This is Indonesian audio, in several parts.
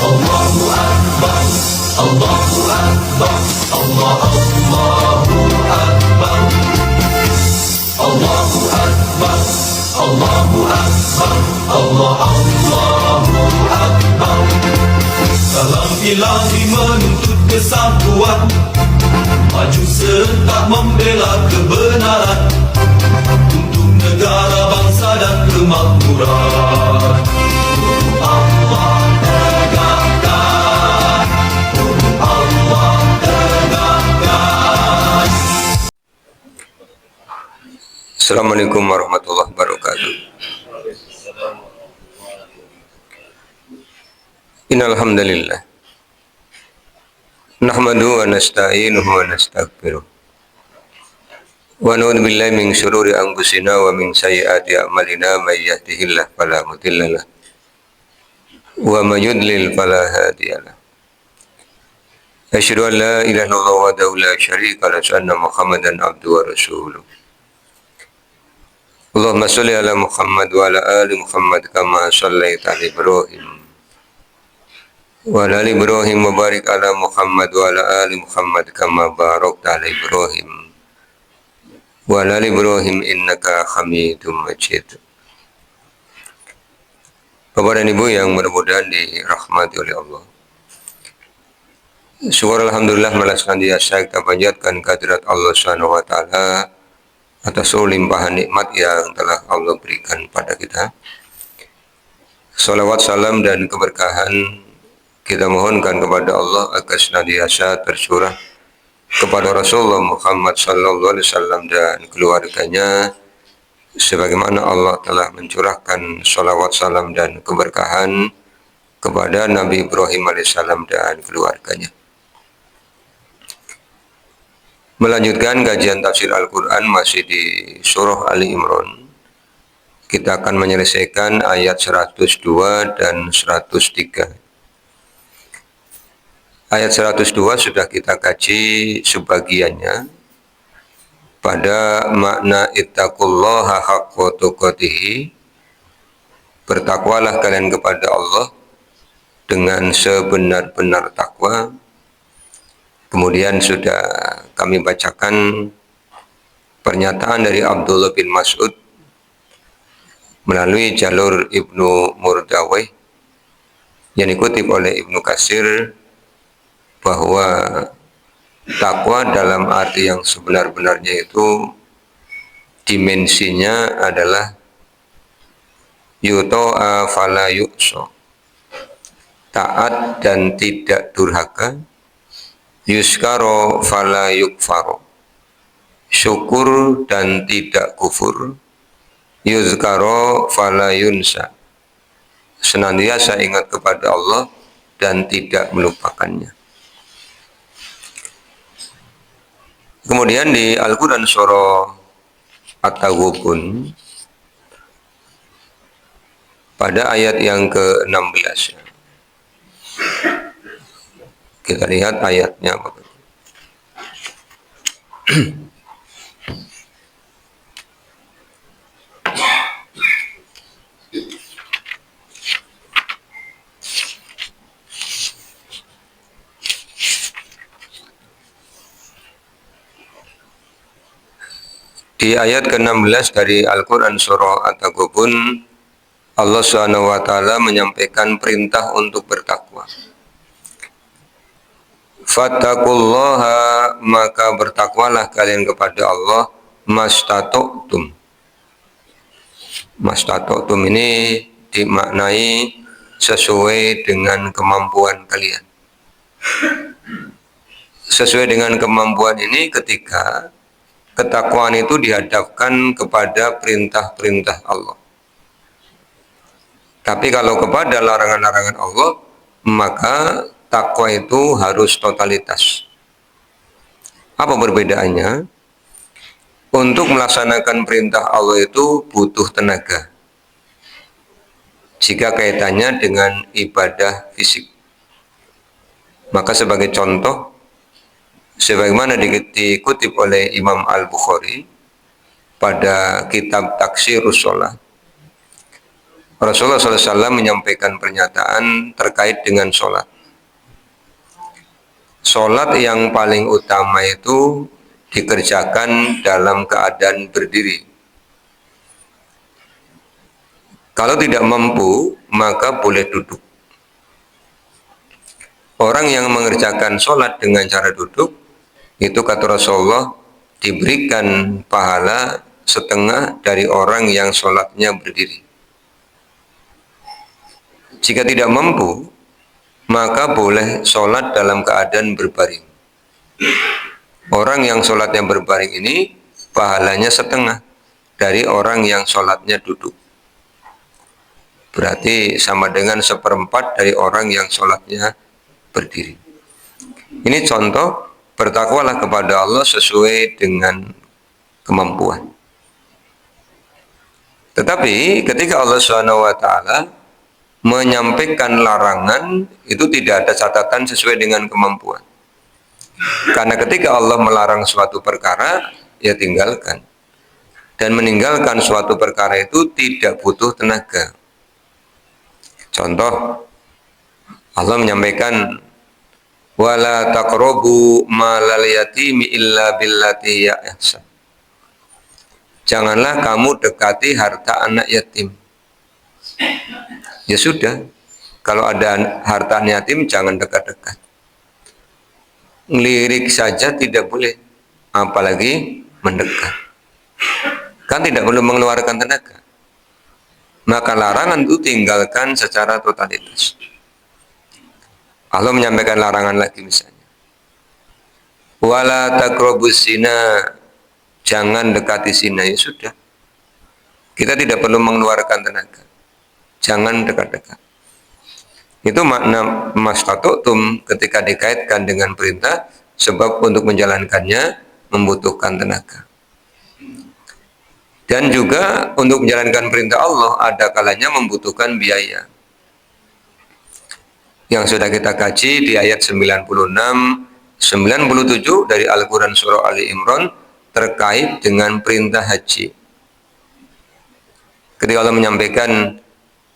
Allahu Akbar, Allahu Akbar, Allahu Akbar, Allahu Akbar, Allahu Akbar, Allahu Akbar. Salam ilahi menuntut kesatuan, maju serta membela kebenaran untuk negara, bangsa dan kemakmuran. Allah tegakkan, Allah tegakkan. Assalamualaikum warahmatullahi wabarakatuh. Innal hamdalillah nahmaduhu wa nasta'inuhu wa nastaghfiruh wa na'udzu billahi min syururi anfusina wa min sayyiati a'malina may yahdihillahu fala mudhillalah wa may yudlil fala hadiyalah. Asyhadu an la ilaha illallah wahdahu la syarika lahu wa anna Muhammadan abduhu wa rasuluh. Allahumma shalli ala Muhammad wa ala ali Muhammad kama shallaita ala Ibrahim wa ala ali Ibrahim wa barik ala Muhammad wa ala ali Muhammad kama barakta ala Ibrahim wa ala ali Ibrahim innaka Hamidum Majid. Bapak dan Ibu yang mudah-mudahan dirahmati oleh Allah, syukur alhamdulillah malas senantiasa kita panjatkan kehadirat Allah Subhanahu wa taala atas seluruh limpahan nikmat yang telah Allah berikan pada kita. Salawat, salam dan keberkahan kita mohonkan kepada Allah agar senantiasa tercurah kepada Rasulullah Muhammad sallallahu alaihi wasallam dan keluarganya, sebagaimana Allah telah mencurahkan salawat, salam dan keberkahan kepada Nabi Ibrahim alaihissalam dan keluarganya. Melanjutkan kajian tafsir Al-Quran masih di surah Ali Imran. Kita akan menyelesaikan ayat 102 dan 103. Ayat 102 sudah kita kaji sebagiannya pada makna ittaqullaha haqqa tuqatih, bertakwalah kalian kepada Allah dengan sebenar-benar takwa. Kemudian sudah kami bacakan pernyataan dari Abdullah bin Mas'ud melalui jalur Ibnu Murdawai yang dikutip oleh Ibnu Katsir, bahwa takwa dalam arti yang sebenar-benarnya itu dimensinya adalah yuto'a fala yu'so, taat dan tidak durhaka, yuskaro fala yukfaro, syukur dan tidak kufur, yuzkaro fala yunsa, senantiasa ingat kepada Allah dan tidak melupakannya. Kemudian di Al-Quran surah At-Taghabun pada ayat yang ke-16, kita lihat ayatnya apa. Di ayat ke-16 dari Al-Quran surah At-Taghabun, Allah SWT menyampaikan perintah untuk bertakwa. Fattaqullaha, maka bertakwalah kalian kepada Allah, mastata'tum. Mastata'tum ini dimaknai sesuai dengan kemampuan kalian. Sesuai dengan kemampuan ini ketika ketakwaan itu dihadapkan kepada perintah-perintah Allah. Tapi kalau kepada larangan-larangan Allah, maka takwa itu harus totalitas. Apa perbedaannya? Untuk melaksanakan perintah Allah itu butuh tenaga, jika kaitannya dengan ibadah fisik. Maka sebagai contoh, sebagaimana dikutip oleh Imam Al-Bukhari pada kitab Taksirus Shalah, Rasulullah SAW menyampaikan pernyataan terkait dengan sholat. Sholat yang paling utama itu dikerjakan dalam keadaan berdiri. Kalau tidak mampu, maka boleh duduk. Orang yang mengerjakan sholat dengan cara duduk, itu kata Rasulullah, diberikan pahala setengah dari orang yang sholatnya berdiri. Jika tidak mampu, maka boleh sholat dalam keadaan berbaring. Orang yang sholatnya berbaring ini, pahalanya setengah dari orang yang sholatnya duduk. Berarti sama dengan 1/4 dari orang yang sholatnya berdiri. Ini contoh, bertakwalah kepada Allah sesuai dengan kemampuan. Tetapi ketika Allah SWT menyampaikan larangan, itu tidak ada catatan sesuai dengan kemampuan. Karena ketika Allah melarang suatu perkara, ya tinggalkan. Dan meninggalkan suatu perkara itu tidak butuh tenaga. Contoh, Allah menyampaikan, wala taqrabu malal yatimi illa billati ya ihsan. Janganlah kamu dekati harta anak yatim. Ya sudah, kalau ada harta anak yatim jangan dekat-dekat. Ngelirik saja tidak boleh, apalagi mendekat. Kan tidak perlu mengeluarkan tenaga. Maka larangan itu tinggalkan secara totalitas. Allah menyampaikan larangan lagi misalnya, wala taqrabus zina, jangan dekati zina. Ya sudah, kita tidak perlu mengeluarkan tenaga, jangan dekat-dekat. Itu makna mastata'tum ketika dikaitkan dengan perintah, sebab untuk menjalankannya membutuhkan tenaga. Dan juga untuk menjalankan perintah Allah ada kalanya membutuhkan biaya. Yang sudah kita kaji di ayat 96, 97 dari Al-Quran Surah Ali Imran terkait dengan perintah haji. Ketika Allah menyampaikan,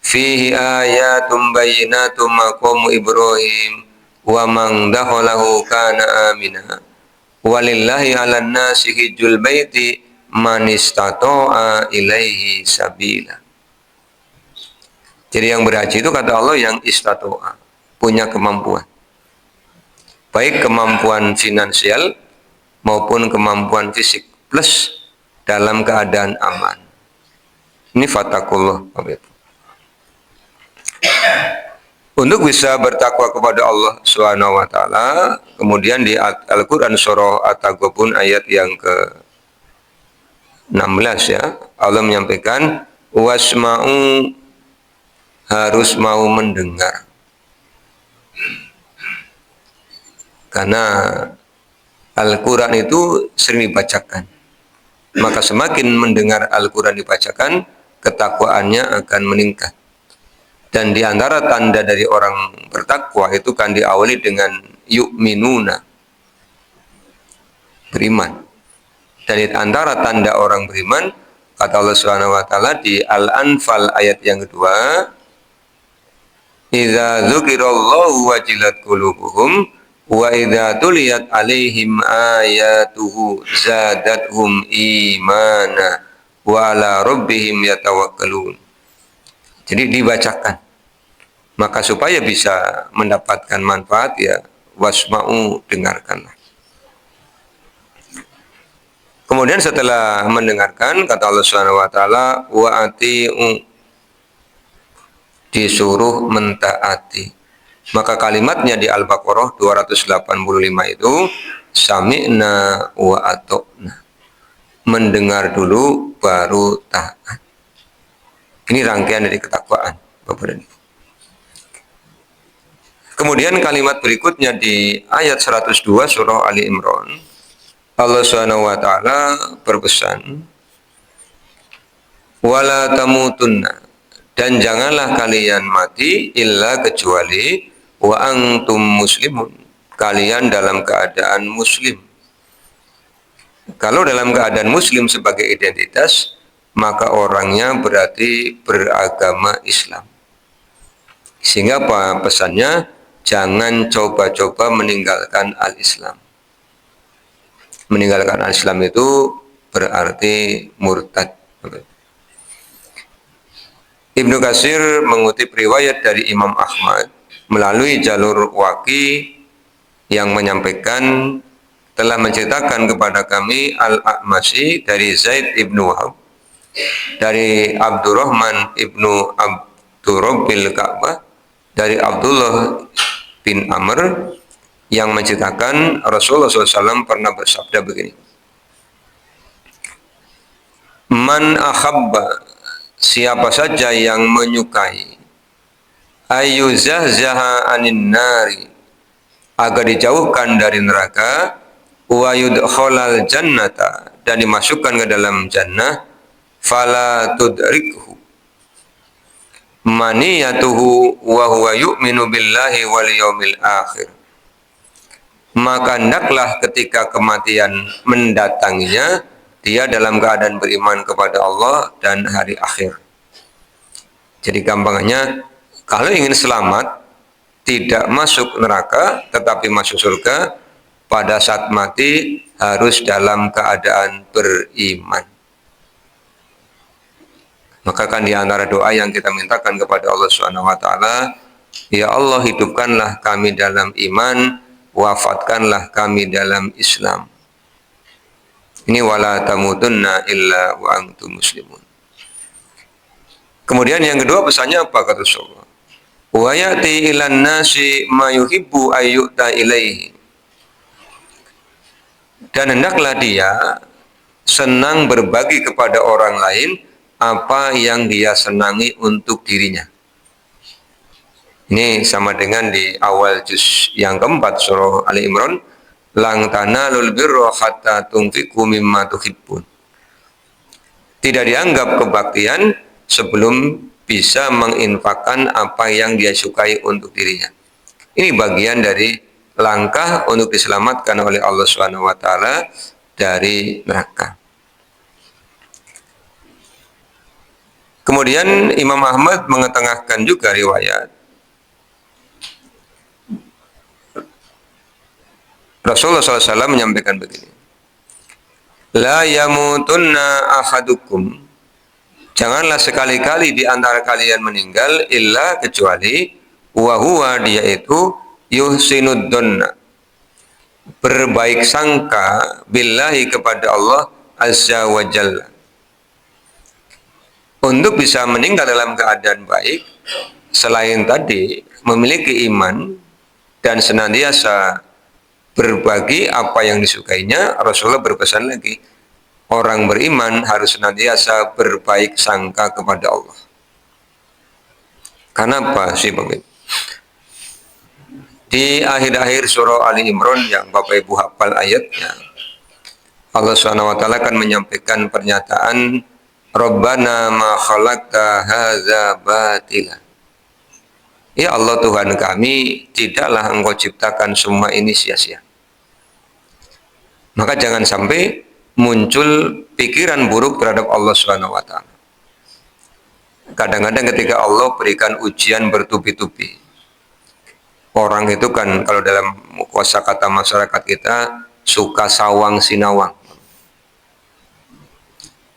fihi ayatum bayyinatum maqamu Ibrahim wa man dakhalahu kana amina walillahi 'alan nasi hijjul baiti man istata'a ilaihi sabila. Jadi yang berhaji itu kata Allah yang istata'a, punya kemampuan. Baik kemampuan finansial maupun kemampuan fisik plus dalam keadaan aman. Ini fatakullah. Untuk bisa bertakwa kepada Allah Subhanahu wa taala, kemudian di Al-Qur'an surah At-Taghabun ayat yang ke 16 ya, Allah menyampaikan wasma'u, harus mau mendengar. Karena Al-Quran itu sering dibacakan, maka semakin mendengar Al-Quran dibacakan, ketakwaannya akan meningkat. Dan di antara tanda dari orang bertakwa itu kan diawali dengan yu'minuna, beriman. Dan di antara tanda orang beriman, kata Allah Subhanahu wa taala di Al-Anfal ayat yang kedua, idza dzukirallahu wajilat qulubuhum wa idza tuliyat alaihim ayatuhu zadathum imana wa ala rabbihim yatawakkalun. Jadi dibacakan, maka supaya bisa mendapatkan manfaat ya wasma'u, dengarkanlah. Kemudian setelah mendengarkan, kata Allah Subhanahu wa taala, wa ati'u, disuruh mentaati. Maka kalimatnya di Al-Baqarah 285 itu sami'na wa ata'na. Mendengar dulu baru taat. Ini rangkaian dari ketakwaan, Bapak dan Ibu. Kemudian kalimat berikutnya di ayat 102 surah Ali Imran, Allah Subhanahu wa taala berpesan, wala tamutunna, dan janganlah kalian mati illa kecuali wa antum muslimun, kalian dalam keadaan muslim. Kalau dalam keadaan muslim sebagai identitas, maka orangnya berarti beragama Islam. Sehingga apa pesannya? Jangan coba-coba meninggalkan al-Islam. Meninggalkan al-Islam itu berarti murtad. Ibnu Katsir mengutip riwayat dari Imam Ahmad melalui jalur Waqi yang menyampaikan telah menceritakan kepada kami Al-A'mashi dari Zaid ibnu Wahab, dari Abdurrahman ibnu Abdurrabbil Ka'bah, dari Abdullah bin Amr yang menceritakan Rasulullah SAW pernah bersabda begini, Man akhabba, siapa saja yang menyukai, ayyuzahzaha anin nari, agar dijauhkan dari neraka, wa yudkhalal jannata, dan dimasukkan ke dalam jannah, fala tudrikhu maniyatuhu wa huwa yu'minu billahi wal yaumil akhir, maka hendaklah ketika kematian mendatanginya dia dalam keadaan beriman kepada Allah dan hari akhir. Jadi gampangannya, kalau ingin selamat, tidak masuk neraka tetapi masuk surga, pada saat mati harus dalam keadaan beriman. Maka kan di antara doa yang kita mintakan kepada Allah Subhanahu wa taala, ya Allah, hidupkanlah kami dalam iman, wafatkanlah kami dalam Islam. Ini wala tamutunna illa wa antum muslimun. Kemudian yang kedua pesannya apa kata Rasulullah? Wa ya'ti ilan nasi ma yuhibbu ayyuta ilaihi. Dan hendaklah dia senang berbagi kepada orang lain apa yang dia senangi untuk dirinya. Ini sama dengan di awal juz yang keempat surah Ali Imran, lang tanalul birra hatta tunfiqu mimma tuhibbun. Tidak dianggap kebaktian sebelum bisa menginfakkan apa yang dia sukai untuk dirinya. Ini bagian dari langkah untuk diselamatkan oleh Allah Subhanahu wa taala dari neraka. Kemudian Imam Ahmad mengetengahkan juga riwayat Rasulullah SAW menyampaikan begini, La yamutunna ahadukum, janganlah sekali-kali di antara kalian meninggal illa kecuali wa huwa, dia itu yuhsinud dhanna, berbaik sangka billahi kepada Allah azza wa jalla. Untuk bisa meninggal dalam keadaan baik, selain tadi memiliki iman dan senantiasa berbagi apa yang disukainya, Rasulullah berpesan lagi, orang beriman harus senantiasa berbaik sangka kepada Allah. Karena apa sih Bapak Ibu? Di akhir-akhir surah Ali Imran yang Bapak Ibu hafal ayatnya, Allah SWT akan menyampaikan pernyataan, Rabbana ma khalaqta hadza batila. Ya Allah Tuhan kami, tidaklah Engkau ciptakan semua ini sia-sia. Maka jangan sampai muncul pikiran buruk terhadap Allah Subhanahu wa taala. Kadang-kadang ketika Allah berikan ujian bertubi-tubi, orang itu kan kalau dalam kosakata masyarakat kita suka sawang sinawang.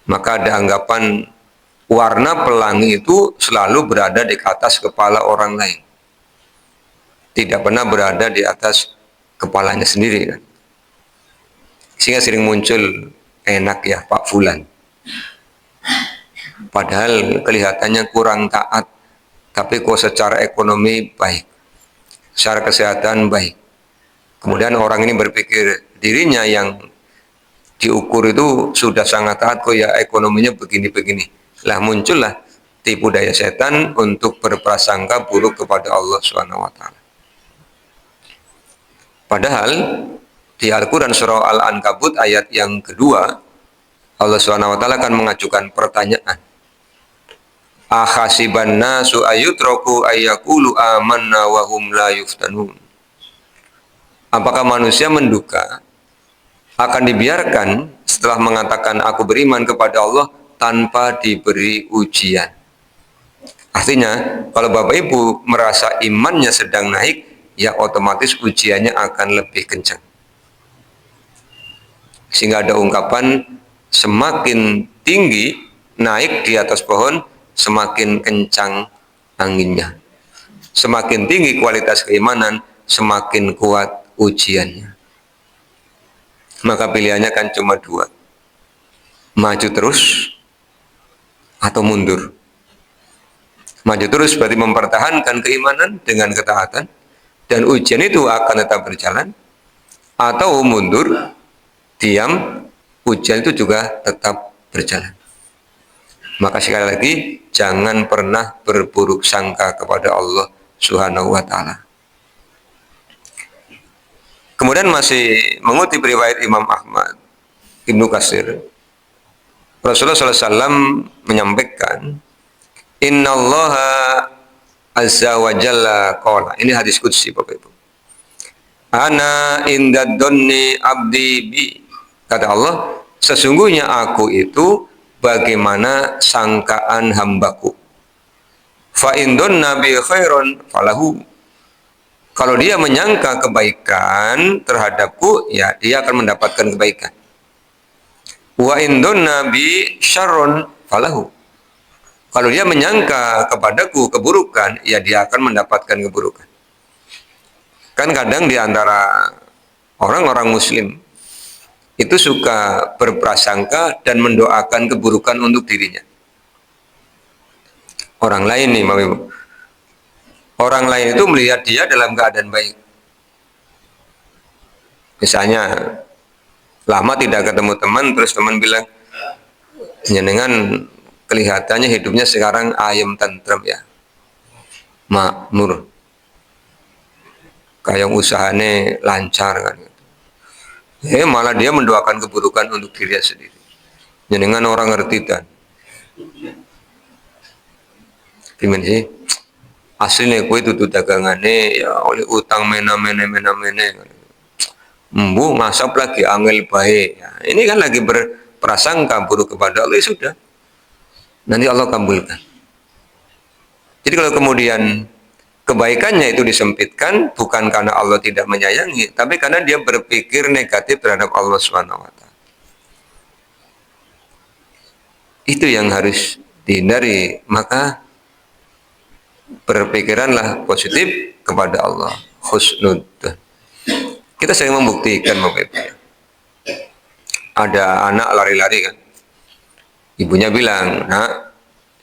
Maka ada anggapan warna pelangi itu selalu berada di atas kepala orang lain, tidak pernah berada di atas kepalanya sendiri kan? Sehingga sering muncul, enak ya Pak Fulan, padahal kelihatannya kurang taat, tapi kok secara ekonomi baik, secara kesehatan baik. Kemudian orang ini berpikir dirinya yang diukur itu sudah sangat taat, kok ya ekonominya begini-begini. Lah muncullah tipu daya setan untuk berprasangka buruk kepada Allah Subhanahu wa taala. Padahal di Al-Quran surah Al-Ankabut ayat yang kedua, Allah SWT akan mengajukan pertanyaan, Akhasiban nasu ayyutraku ayyakulu amanna wa hum la yuftanun. Apakah manusia menduga akan dibiarkan setelah mengatakan aku beriman kepada Allah, tanpa diberi ujian. Artinya, kalau Bapak Ibu merasa imannya sedang naik, ya otomatis ujiannya akan lebih kencang. Sehingga ada ungkapan, semakin tinggi naik di atas pohon, semakin kencang anginnya. Semakin tinggi kualitas keimanan, semakin kuat ujiannya. Maka pilihannya kan cuma dua. Maju terus atau mundur. Maju terus berarti mempertahankan keimanan dengan ketaatan, dan ujian itu akan tetap berjalan. Atau mundur, diam, ujian itu juga tetap berjalan. Maka sekali lagi, jangan pernah berburuk sangka kepada Allah Subhanahu wa Ta'ala. Kemudian masih mengutip riwayat Imam Ahmad, Ibnu Katsir, Rasulullah SAW menyampaikan, Innallaha azza wa jalla qala. Ini hadis qudsi Bapak Ibu. Ana inda dhanni abdi bi. Kata Allah, sesungguhnya aku itu bagaimana sangkaan hambaku. Fa in dhanna bi khairan falahu. Kalau dia menyangka kebaikan terhadapku, ya dia akan mendapatkan kebaikan. Wa in dhanna bi syarrun falahu. Kalau dia menyangka kepadaku keburukan, ya dia akan mendapatkan keburukan. Kan kadang di antara orang-orang muslim itu suka berprasangka dan mendoakan keburukan untuk dirinya. Orang lain nih, orang lain itu melihat dia dalam keadaan baik. Misalnya, lama tidak ketemu teman, terus teman bilang, jenengan kelihatannya hidupnya sekarang ayem tentrem ya, makmur, kayak usahanya lancar kan. Malah dia mendoakan keburukan untuk dirinya sendiri. Jenengan orang ngerti dan gimana sih? Aslinya kue itu dagangannya ya oleh utang mena. Ngasap lagi angel baik. Ya, ini kan lagi berprasangka buruk kepada Allah, ya sudah. Nanti Allah kabulkan. Jadi kalau kemudian kebaikannya itu disempitkan, bukan karena Allah tidak menyayangi, tapi karena dia berpikir negatif terhadap Allah SWT. Itu yang harus dihindari. Maka berpikiranlah positif kepada Allah. Husnud. Kita sering membuktikan, Bapak Ibu. Ada anak lari-lari kan. Ibunya bilang, nak,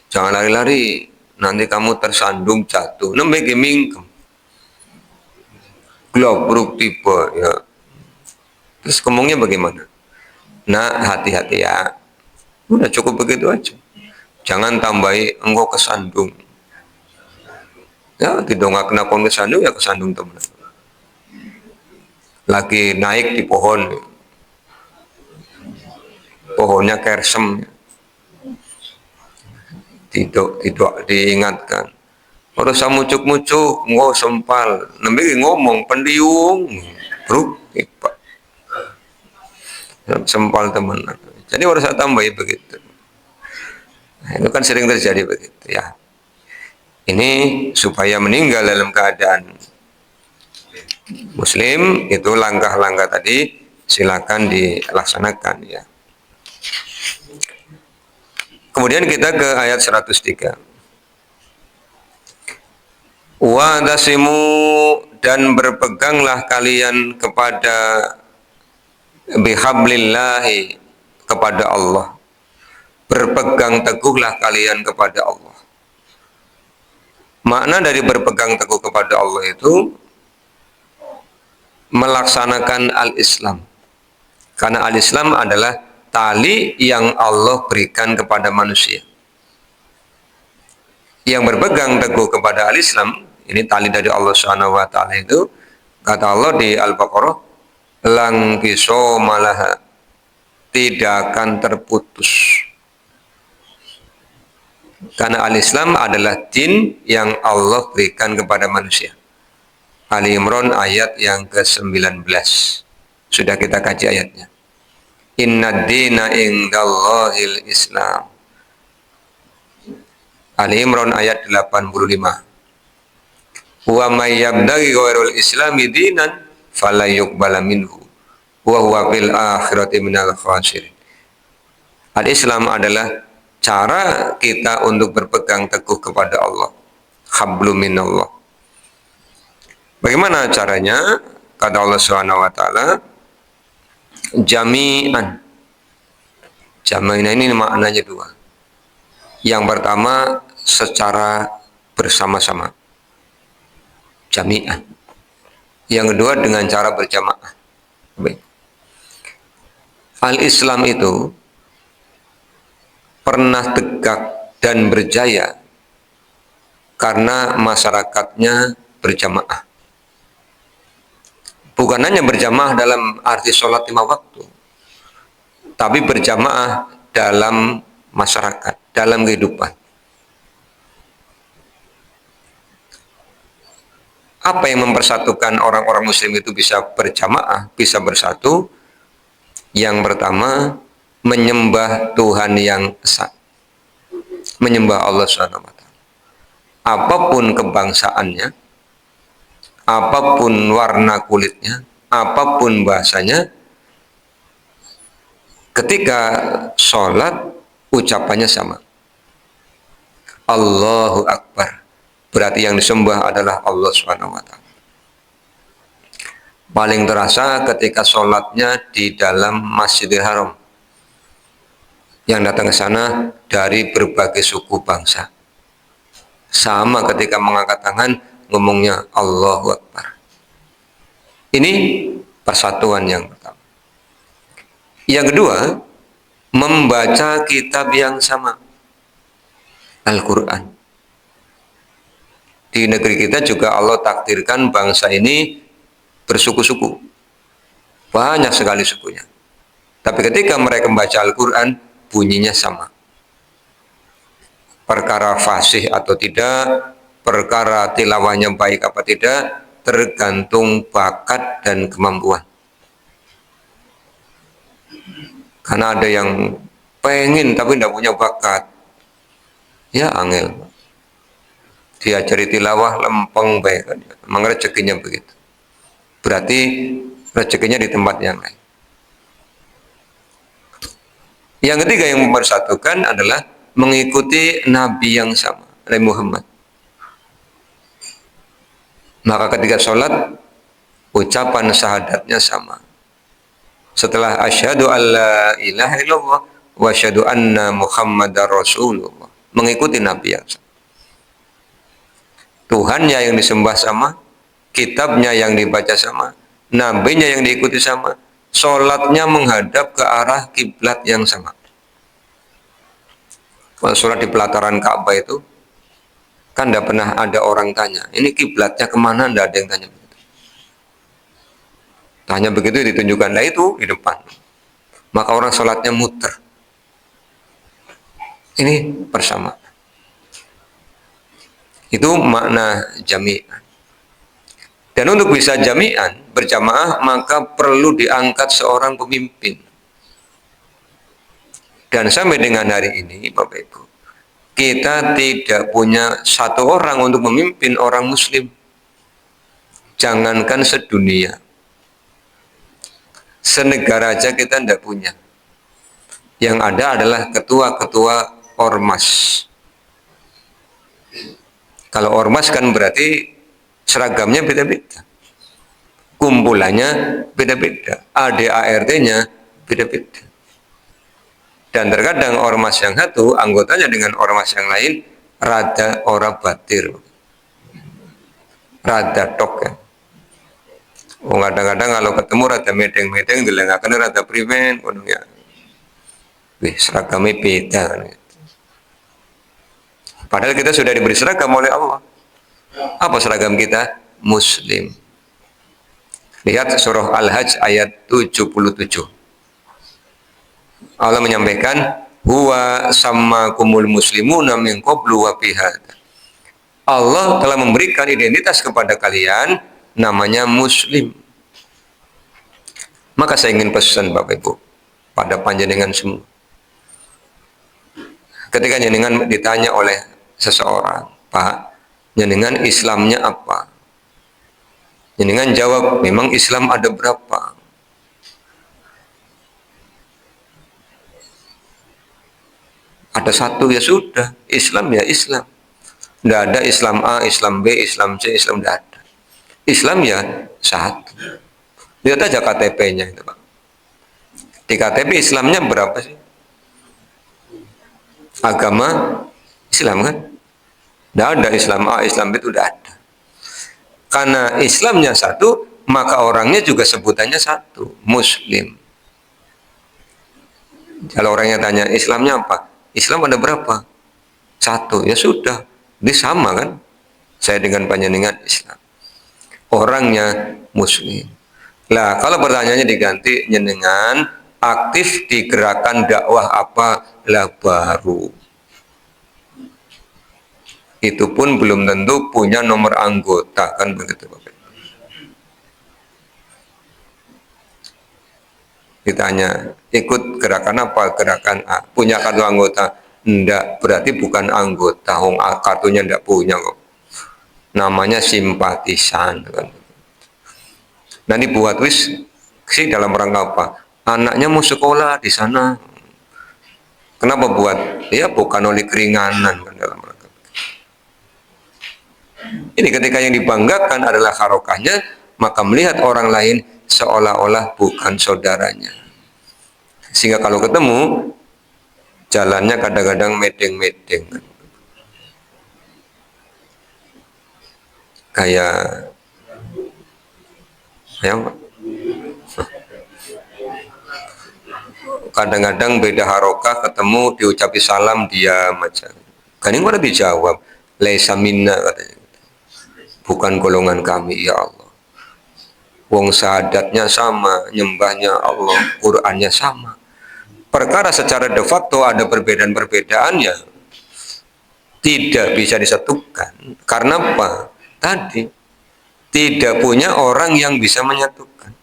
jangan lari-lari, nanti kamu tersandung jatuh. Nembe mingkem. Globruk tiba ya. Terus ngomongnya bagaimana? Nak, hati-hati ya. Udah cukup begitu aja. Jangan tambahi engkau kesandung. Ya, tidak kena kon kesandung, ya kesandung teman. Lagi naik di pohon. Pohonnya kersem. Tidak diingatkan. Harus mucuk-mucuk, nggo sempal. Nembe ngomong pendiung, bruk, ipa. Sempal teman. Jadi harus saya tambahi begitu. Nah, itu kan sering terjadi begitu ya. Ini supaya meninggal dalam keadaan muslim, itu langkah-langkah tadi silakan dilaksanakan ya. Kemudian kita ke ayat 103. Wa tasimu, dan berpeganglah kalian kepada bihablillahi, kepada Allah. Berpegang teguhlah kalian kepada Allah. Makna dari berpegang teguh kepada Allah itu melaksanakan al-Islam. Karena al-Islam adalah tali yang Allah berikan kepada manusia. Yang berpegang teguh kepada al-Islam, ini tali dari Allah Subhanahu wa Ta'ala itu, kata Allah di Al-Baqarah, lang kiso malah, tidak akan terputus. Karena al-Islam adalah din yang Allah berikan kepada manusia. Ali Imran ayat yang ke-19. Sudah kita kaji ayatnya. Inna dina indallahil Islam. Ali Imran ayat 85. Wa may yabtaghi ghairul islami dinan fala yuqbala minhu wa huwa fil akhirati minal khasirin. Al-Islam adalah cara kita untuk berpegang teguh kepada Allah. Hablum minallah. Bagaimana caranya? Kata Allah Subhanahu wa taala, jami'an. Jami'an ini maknanya dua. Yang pertama secara bersama-sama. Jami'an. Yang kedua dengan cara berjamaah. Baik. Al-Islam itu pernah tegak dan berjaya karena masyarakatnya berjamaah. Bukan hanya berjamaah dalam arti sholat 5 waktu, tapi berjamaah dalam masyarakat, dalam kehidupan. Apa yang mempersatukan orang-orang muslim itu bisa berjamaah, bisa bersatu? Yang pertama, menyembah Tuhan yang esa, menyembah Allah SWT. Apapun kebangsaannya, apapun warna kulitnya, apapun bahasanya, ketika sholat ucapannya sama. Allahu Akbar. Berarti yang disembah adalah Allah SWT. Paling terasa ketika sholatnya di dalam Masjidil Haram. Yang datang ke sana dari berbagai suku bangsa. Sama ketika mengangkat tangan, ngomongnya Allahu Akbar. Ini persatuan yang pertama. Yang kedua, membaca kitab yang sama, Al-Quran. Di negeri kita juga Allah takdirkan bangsa ini bersuku-suku. Banyak sekali sukunya. Tapi ketika mereka membaca Al-Quran, bunyinya sama. Perkara fasih atau tidak, perkara tilawahnya baik apa tidak, tergantung bakat dan kemampuan. Karena ada yang pengen tapi tidak punya bakat. Ya angel. Diajari tilawah lempeng baik. Memang rezekinya begitu. Berarti rezekinya di tempat yang lain. Yang ketiga yang mempersatukan adalah mengikuti Nabi yang sama, Nabi Muhammad. Maka ketika sholat, ucapan syahadatnya sama. Setelah asyhadu alla ilaha illallah wa asyhadu anna Muhammadar Rasulullah, mengikuti Nabi yang sama. Tuhannya yang disembah sama, kitabnya yang dibaca sama, nabinya yang diikuti sama, sholatnya menghadap ke arah kiblat yang sama. Kalau sholat di pelataran Ka'bah itu, kan tidak pernah ada orang tanya, ini kiblatnya kemana, tidak ada yang tanya begitu. Tanya begitu ditunjukkan, lah itu di depan. Maka orang sholatnya muter. Ini bersama. Itu makna jami'an. Dan untuk bisa jami'an, berjamaah, maka perlu diangkat seorang pemimpin. Dan sampai dengan hari ini, Bapak Ibu, kita tidak punya satu orang untuk memimpin orang muslim. Jangankan sedunia. Senegara aja kita tidak punya. Yang ada adalah ketua-ketua ormas. Kalau ormas kan berarti seragamnya beda-beda. Kumpulannya beda-beda. ADART-nya beda-beda. Dan terkadang ormas yang satu, anggotanya dengan ormas yang lain, rada ora batir. Rada tok ya. Oh, kadang-kadang kalau ketemu rada medeng-medeng, dilengakan rada primen, ya. Wih, seragamnya beda. Padahal kita sudah diberi seragam oleh Allah. Apa seragam kita? Muslim. Lihat surah Al-Hajj ayat 77. Allah menyampaikan, huwa sammakumul muslimuna min qablu wa fi hadza. Allah telah memberikan identitas kepada kalian, namanya muslim. Maka saya ingin pesan Bapak Ibu pada panjenengan semua. Ketika jenengan ditanya oleh seseorang, Pak, jenengan Islamnya apa? Jenengan jawab, memang Islam ada berapa? Ada satu, ya sudah, Islam ya Islam. Tidak ada Islam A, Islam B, Islam C, Islam tidak ada. Islam ya satu. Lihat aja KTP-nya itu, Pak. Di KTP Islamnya berapa sih? Agama Islam kan? Tidak ada Islam A, Islam B, itu tidak ada. Karena Islamnya satu, maka orangnya juga sebutannya satu, Muslim. Kalau orangnya tanya, Islamnya apa? Islam ada berapa? Satu, ya sudah. Ini sama kan? Saya dengan panjenengan Islam. Orangnya Muslim. Lah, kalau pertanyaannya diganti, jenengan aktif di gerakan dakwah apa? Lah baru. Itu pun belum tentu punya nomor anggota, kan begitu Bapak. Ditanya, ikut gerakan apa? Gerakan A. Punya kartu anggota? Enggak, berarti bukan anggota. Kartunya enggak punya kok. Namanya simpatisan. Kan. Nah dibuat wis sih dalam rangka apa? Anaknya mau sekolah di sana. Kenapa buat? Ya bukan oleh keringanan kan dalam rangka. Ini ketika yang dibanggakan adalah harokahnya, maka melihat orang lain seolah-olah bukan saudaranya. Sehingga kalau ketemu, jalannya kadang-kadang medeng-medeng. Kayak kadang-kadang beda harokah, ketemu diucapi salam, diam aja. Kan ini mana dijawab, laisa minna katanya. Bukan golongan kami, ya Allah. Wong syahadatnya sama, nyembahnya Allah, Qur'annya sama. Perkara secara de facto ada perbedaan-perbedaannya, tidak bisa disatukan. Karena apa? Tadi tidak punya orang yang bisa menyatukan.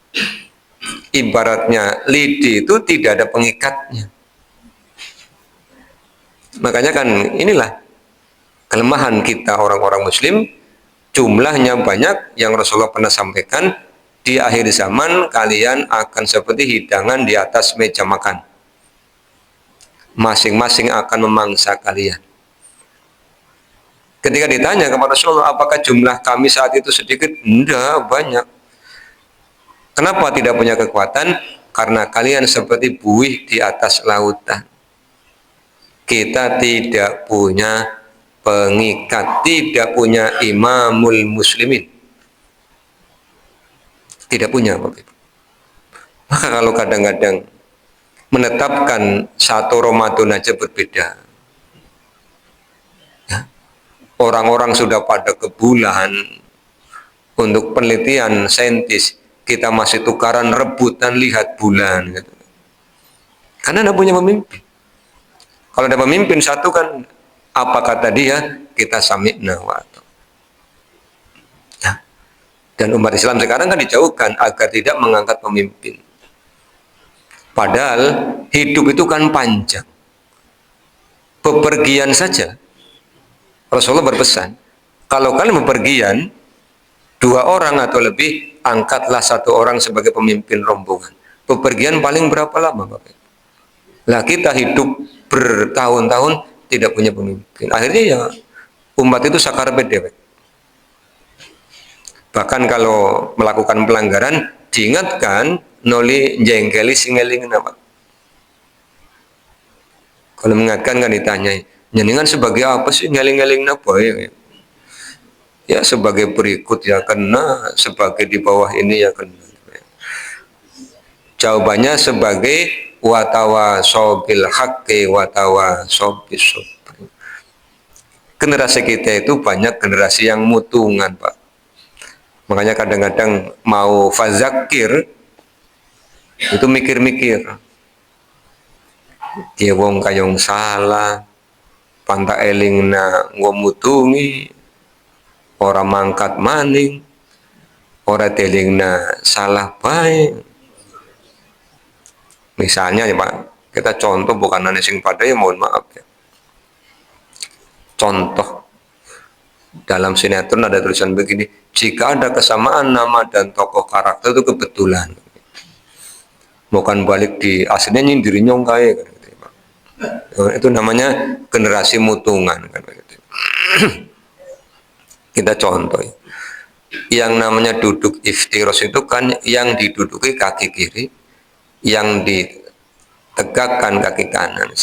Ibaratnya lidi itu tidak ada pengikatnya. Makanya kan inilah kelemahan kita orang-orang Muslim. Jumlahnya banyak, yang Rasulullah pernah sampaikan, di akhir zaman kalian akan seperti hidangan di atas meja makan. Masing-masing akan memangsa kalian. Ketika ditanya kepada Rasulullah, apakah jumlah kami saat itu sedikit? Enggak, banyak. Kenapa tidak punya kekuatan? Karena kalian seperti buih di atas lautan. Kita tidak punya pengikat, tidak punya imamul muslimin, tidak punya Bapak Ibu. Maka kalau kadang-kadang menetapkan satu Ramadan aja berbeda, ya, orang-orang sudah pada ke bulan untuk penelitian saintis, kita masih tukaran rebutan lihat bulan gitu. Karena tidak punya pemimpin. Kalau ada pemimpin satu kan, apa kata dia? Kita sami'na wa ata'na. Nah, dan umat Islam sekarang kan dijauhkan agar tidak mengangkat pemimpin. Padahal hidup itu kan panjang. Bepergian saja. Rasulullah berpesan, kalau kalian bepergian, 2 orang atau lebih, angkatlah 1 orang sebagai pemimpin rombongan. Bepergian paling berapa lama, Bapak? Lah kita hidup bertahun-tahun tidak punya pemimpin. Akhirnya ya umat itu sakar dewek. Bahkan kalau melakukan pelanggaran diingatkan noli jengkeli singeling apa. Kalau mengingatkan kan ditanya, jenengan sebagai apa sih ngeling-ngeling apa ya? Ya sebagai berikut ya kena, sebagai di bawah ini ya kena. Jawabannya sebagai watawa sobil haqqi watawa sobis sobri. Generasi kita itu banyak generasi yang mutungan, Pak. Makanya kadang-kadang mau fazakir itu mikir-mikir. Dia wong kayong salah, panta elingna ngomutungi, orang mangkat maning, orang telingna salah baik. Misalnya ya Pak, kita contoh bukan hanya sing pada ya mohon maaf ya. Contoh, dalam sinetron ada tulisan begini, jika ada kesamaan nama dan tokoh karakter itu kebetulan. Bukan balik di aslinya nyindir nyong kaya kan, gitu, Pak. Itu namanya generasi mutungan kan, gitu. Kita contoh, yang namanya duduk iftiros itu kan yang diduduki kaki kiri, yang ditegakkan kaki kanan.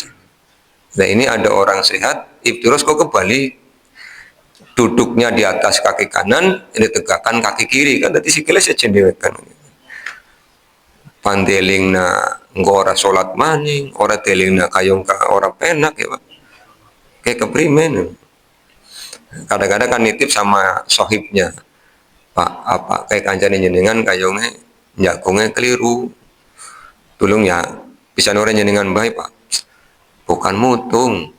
Nah ini ada orang sehat iftiros kok kebalik, duduknya di atas kaki kanan, ini tegakkan kaki kiri kan, tadi sikilnya saya cendewekan. Pandeling na ngora sholat maning, ora teling na kayong ka ora penak ya Pak. Kayak keprimen. Kadang-kadang kan nitip sama sohibnya, Pak apa kayak kancane jenengan kayongnya jagongnya keliru. Tolong ya bisa nore jenengan baik Pak. Bukan mutung.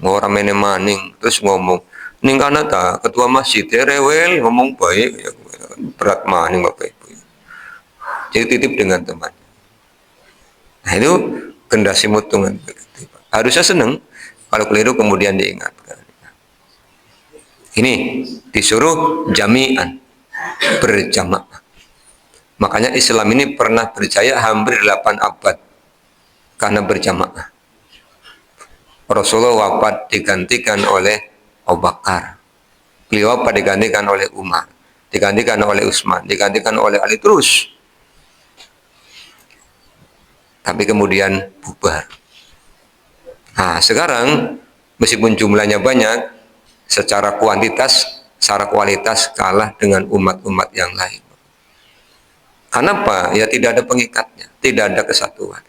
Ngora mene maning terus ngomong, ning kana ta ketua masjid rewel ngomong baik ya, berat maning Bapak Ibu. Jadi titip dengan teman. Nah itu generasi mutungan. Harusnya senang kalau keliru kemudian diingatkan. Ini disuruh jami'an, berjamaah. Makanya Islam ini pernah berjaya hampir 8 abad karena berjamaah. Rasulullah wafat digantikan oleh Abu Bakar. Beliau wafat digantikan oleh Umar, digantikan oleh Utsman, digantikan oleh Ali terus. Tapi kemudian bubar. Nah, sekarang meskipun jumlahnya banyak, secara kuantitas, secara kualitas kalah dengan umat-umat yang lain. Kenapa? Ya tidak ada pengikatnya, tidak ada kesatuan.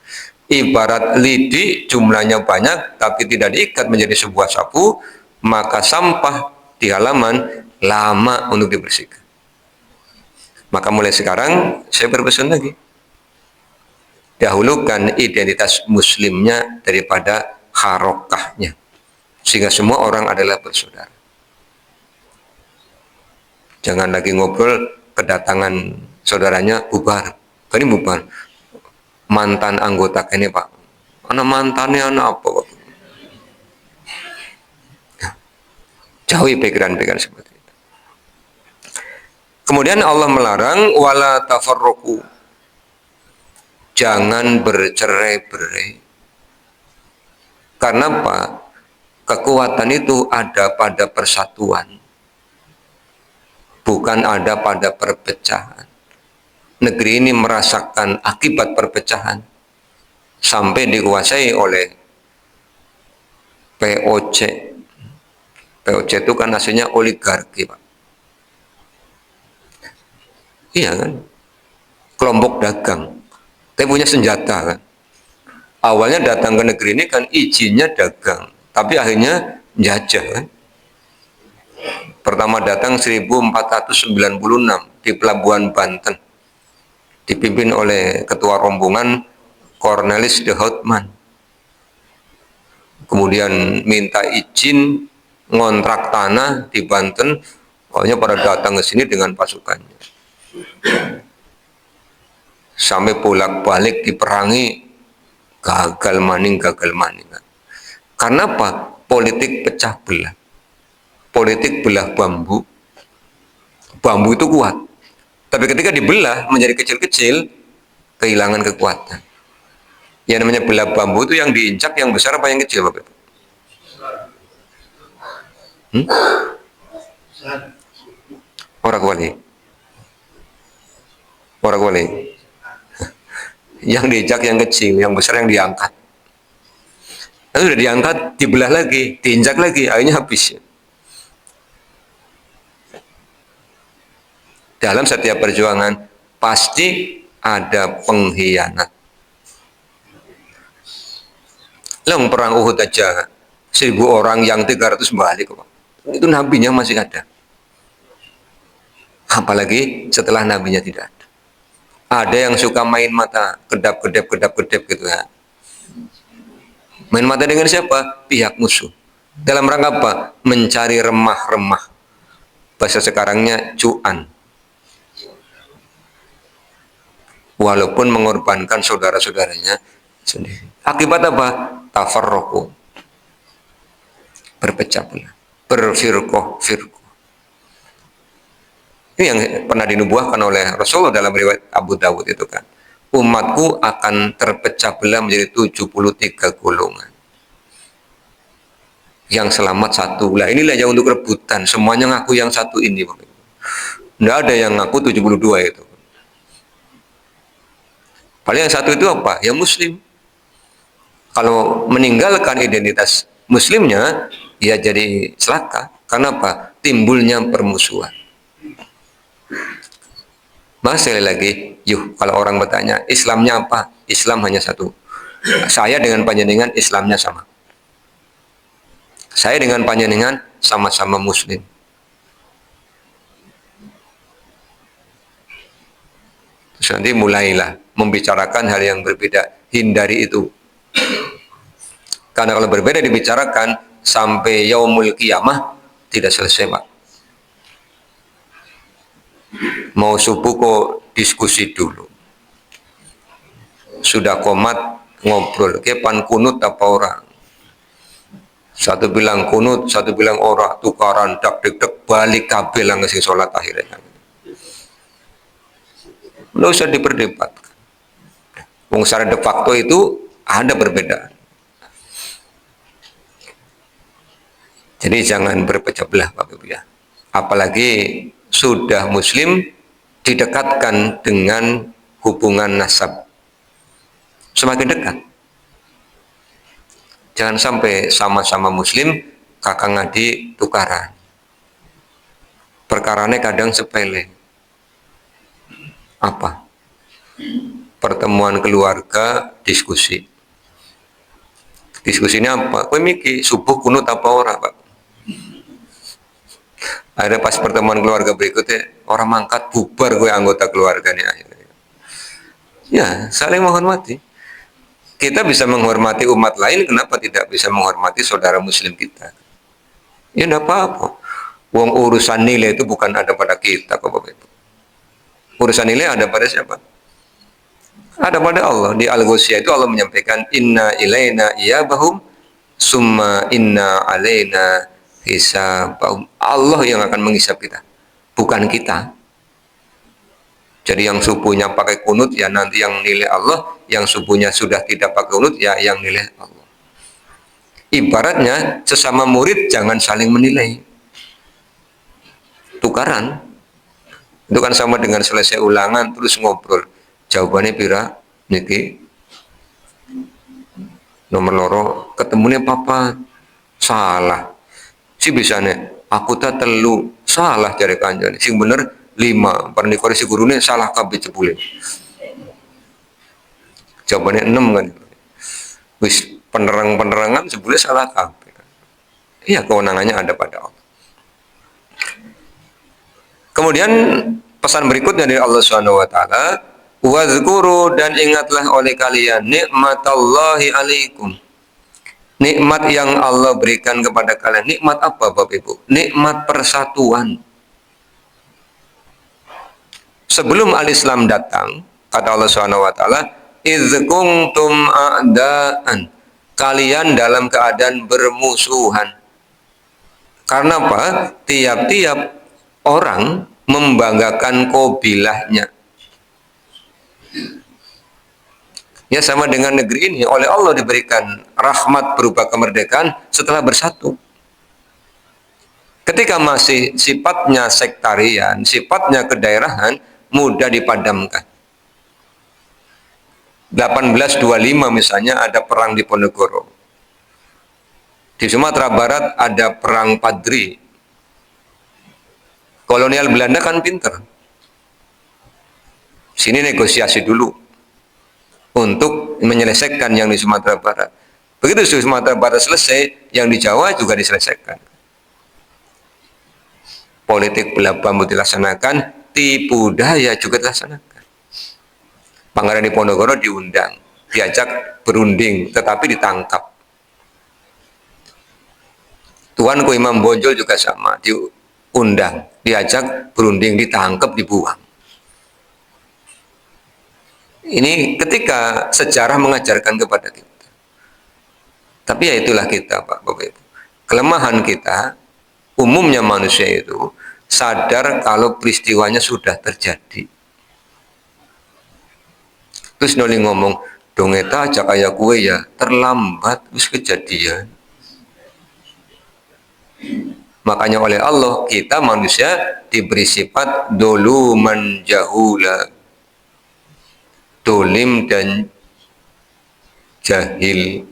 Ibarat lidi jumlahnya banyak, tapi tidak diikat menjadi sebuah sapu, maka sampah di halaman lama untuk dibersihkan. Maka mulai sekarang saya berpesan lagi, dahulukan identitas muslimnya daripada harokahnya, sehingga semua orang adalah bersaudara. Jangan lagi ngobrol kedatangan saudaranya bubar, ini bubar, mantan anggota ini Pak, anak mantannya anak apa Pak? Jauhi pikiran-pikiran seperti itu. Kemudian Allah melarang wala tafarruqu, jangan bercerai-berai. Karena apa? Kekuatan itu ada pada persatuan, bukan ada pada perpecahan. Negeri ini merasakan akibat perpecahan sampai dikuasai oleh POC. POC itu kan aslinya oligarki Pak. Iya kan? Kelompok dagang, tapi punya senjata kan. Awalnya datang ke negeri ini kan izinnya dagang, tapi akhirnya jajah kan. Pertama datang 1496 di Pelabuhan Banten, dipimpin oleh ketua rombongan Cornelis de Houtman. Kemudian minta izin ngontrak tanah di Banten, awalnya pada datang ke sini dengan pasukannya. Sampai bolak-balik diperangi, gagal maning. Karena apa? Politik pecah belah, politik belah bambu. Bambu itu kuat, tapi ketika dibelah menjadi kecil-kecil, kehilangan kekuatan. Yang namanya belah bambu itu yang diinjak yang besar apa yang kecil Bapak? Orang kuali. Yang diinjak yang kecil, yang besar yang diangkat. Lalu sudah diangkat, dibelah lagi, diinjak lagi, akhirnya habis. Dalam setiap perjuangan pasti ada pengkhianat. Lang perang Uhud aja 1000 orang yang 300 balik Pak. Itu nabinya masih ada. Apalagi setelah nabinya tidak ada. Ada yang suka main mata, kedap-kedap gitu ya. Main mata dengan siapa? Pihak musuh. Dalam rangka apa? Mencari remah-remah. Bahasa sekarangnya cuan. Walaupun mengorbankan saudara-saudaranya sendiri. Akibat apa? Tafarruqu. berpecah belah, berfirqah-firqah. Ini yang pernah dinubuahkan oleh Rasulullah dalam riwayat Abu Dawud itu kan. Umatku akan terpecah belah menjadi 73 golongan. Yang selamat satu. Lah inilah yang untuk rebutan. Semuanya ngaku yang satu ini. Tidak ada yang ngaku 72 itu. Paling yang satu itu apa? Ya Muslim. Kalau meninggalkan identitas Muslimnya, ya jadi celaka. Karena apa? Timbulnya permusuhan. Mas sekali lagi, yuk kalau orang bertanya, Islamnya apa? Islam hanya satu. Saya dengan panjenengan Islamnya sama. Saya dengan panjenengan sama-sama Muslim. Terus nanti mulailah membicarakan hal yang berbeda. Hindari itu. Karena kalau berbeda dibicarakan sampai yaumul qiyamah tidak selesai, Pak. Mau subuh kok diskusi dulu. Sudah komat ngobrol. Kepan kunut apa orang? Satu bilang kunut, satu bilang ora. Tukaran dak dek balik kabel lang sing salat akhirnya. Nggak usah diperdebatkan. Wong secara de facto itu ada perbedaan. Jadi jangan berpecah belah, Bapak Ibu ya. Apalagi sudah Muslim didekatkan dengan hubungan nasab. Semakin dekat. Jangan sampai sama-sama Muslim, kakang adik tukaran. Perkaranya kadang sepele. Apa? Pertemuan keluarga, diskusi. Diskusinya apa? Kowe miki subuh kunut apa ora, Pak? Ada pas pertemuan keluarga berikutnya orang mangkat bubar gue anggota keluarganya akhirnya. Ya, saling menghormati. Kita bisa menghormati umat lain, kenapa tidak bisa menghormati saudara Muslim kita? Ya enggak apa-apa. Wong urusan nilai itu bukan ada pada kita kok Bapak Ibu. Urusan nilai ada pada siapa? Ada pada Allah. Di Al-Ghoshiyah itu Allah menyampaikan inna ilaina iyabahum summa inna alaina hisabahum. Allah yang akan menghisab kita, bukan kita. Jadi yang subuhnya pakai kunut ya nanti yang nilai Allah, yang subuhnya sudah tidak pakai kunut ya yang nilai Allah. Ibaratnya sesama murid jangan saling menilai. Tukaran. Itu kan sama dengan selesai ulangan terus ngobrol. Jawabannya pira niki nomor loro ketemunya papa salah. Si bisane aku tak telu salah cari kanjani. Sing bener 5 pernah dikoresi gurune salah kabeh jebule. Jawabannya 6 kan. Wis penerangan jebule salah kabeh. Iya, kewenangannya ada pada Allah. Kemudian pesan berikutnya dari Allah Subhanahu wa taala, wazkuru dan ingatlah oleh kalian nikmatallahi alaikum. Nikmat yang Allah berikan kepada kalian. Nikmat apa Bapak Ibu? Nikmat persatuan. Sebelum al-Islam datang, kata Allah Subhanahu wa taala, "Idz kuntum a'daan." Kalian dalam keadaan bermusuhan. Karena apa? Tiap-tiap orang membanggakan kabilahnya. Ya sama dengan negeri ini, oleh Allah diberikan rahmat berupa kemerdekaan setelah bersatu. Ketika masih sifatnya sektarian, sifatnya kedaerahan, mudah dipadamkan. 1825 misalnya ada perang di Ponegoro. Di Sumatera Barat ada perang Padri. Kolonial Belanda kan pinter. Sini negosiasi dulu untuk menyelesaikan yang di Sumatera Barat. Begitu Sumatera Barat selesai, yang di Jawa juga diselesaikan. Politik belah bambu dilaksanakan, tipu daya juga dilaksanakan. Pangeran Diponegoro diundang, diajak berunding, tetapi ditangkap. Tuanku Imam Bonjol juga sama, diundang, diajak berunding, ditangkap, dibuang. Ini ketika sejarah mengajarkan kepada kita. Tapi ya itulah kita, Pak, Bapak Ibu. kelemahan kita, umumnya manusia itu sadar kalau peristiwanya sudah terjadi. Terus noli ngomong, dong eta aja kayak gue ya, terlambat terus kejadian. Makanya oleh Allah kita manusia diberi sifat doluman jahula, dolim dan jahil,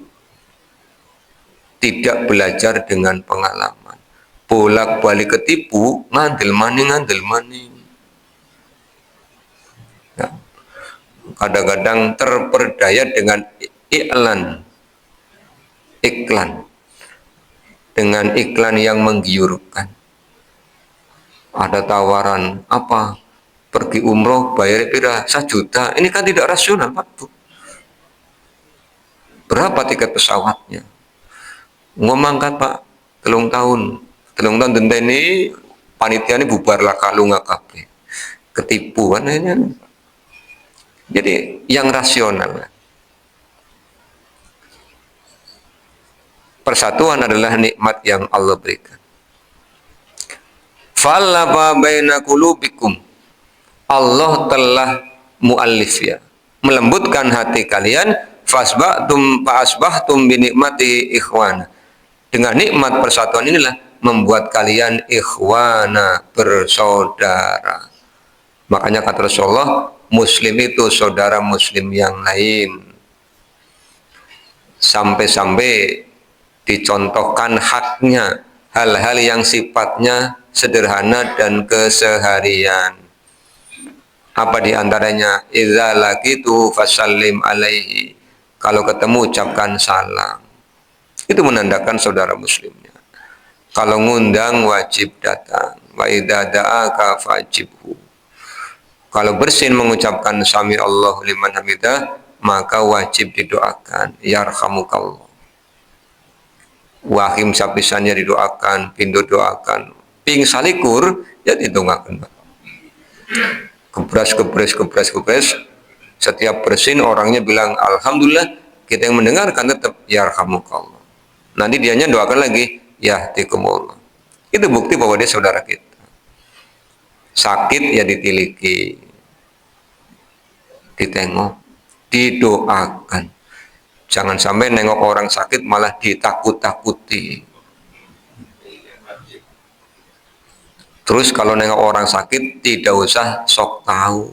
tidak belajar dengan pengalaman, bolak-balik ketipu, ngandel maning. Ya. Kadang-kadang terperdaya dengan iklan, dengan iklan yang menggiurkan. Ada tawaran apa? Pergi umroh bayar pira 1 juta. Ini kan tidak rasional, Pak. Berapa tiket pesawatnya? Ngomongkan Pak, telung tahun denda ini panitia ini bubar lah kalau nggak kabeh. Ketipu kan ini. Jadi yang rasional. Persatuan adalah nikmat yang Allah berikan. Fallaba baina qulubikum. Allah telah muallif ya, melembutkan hati kalian, fasbahtum bi nikmati ikhwana. Dengan nikmat persatuan inilah membuat kalian ikhwana, bersaudara. Makanya kata Rasulullah, muslim itu saudara muslim yang lain. Sampai-sampai dicontohkan haknya, hal-hal yang sifatnya sederhana dan keseharian. Apa diantaranya? Idza laqitu fasallim alaihi. Kalau ketemu ucapkan salam. Itu menandakan saudara muslimnya. Kalau ngundang wajib datang. Wa idza da'aka fajibhu. Kalau bersin mengucapkan sami Allahu liman hamidah, maka wajib didoakan. Yarhamukallah. Wahim sapisannya didoakan, pindo doakan. Ping salikur, ya didoakan. Kebras. Setiap bersin orangnya bilang alhamdulillah, kita yang mendengarkan tetap yarhamukallah. Nanti dianya doakan lagi yahdikumullah. Itu bukti bahwa dia saudara kita. Sakit ya ditiliki, ditengok, didoakan. Jangan sampai nengok orang sakit malah ditakut-takuti. Terus kalau nengok orang sakit tidak usah sok tahu.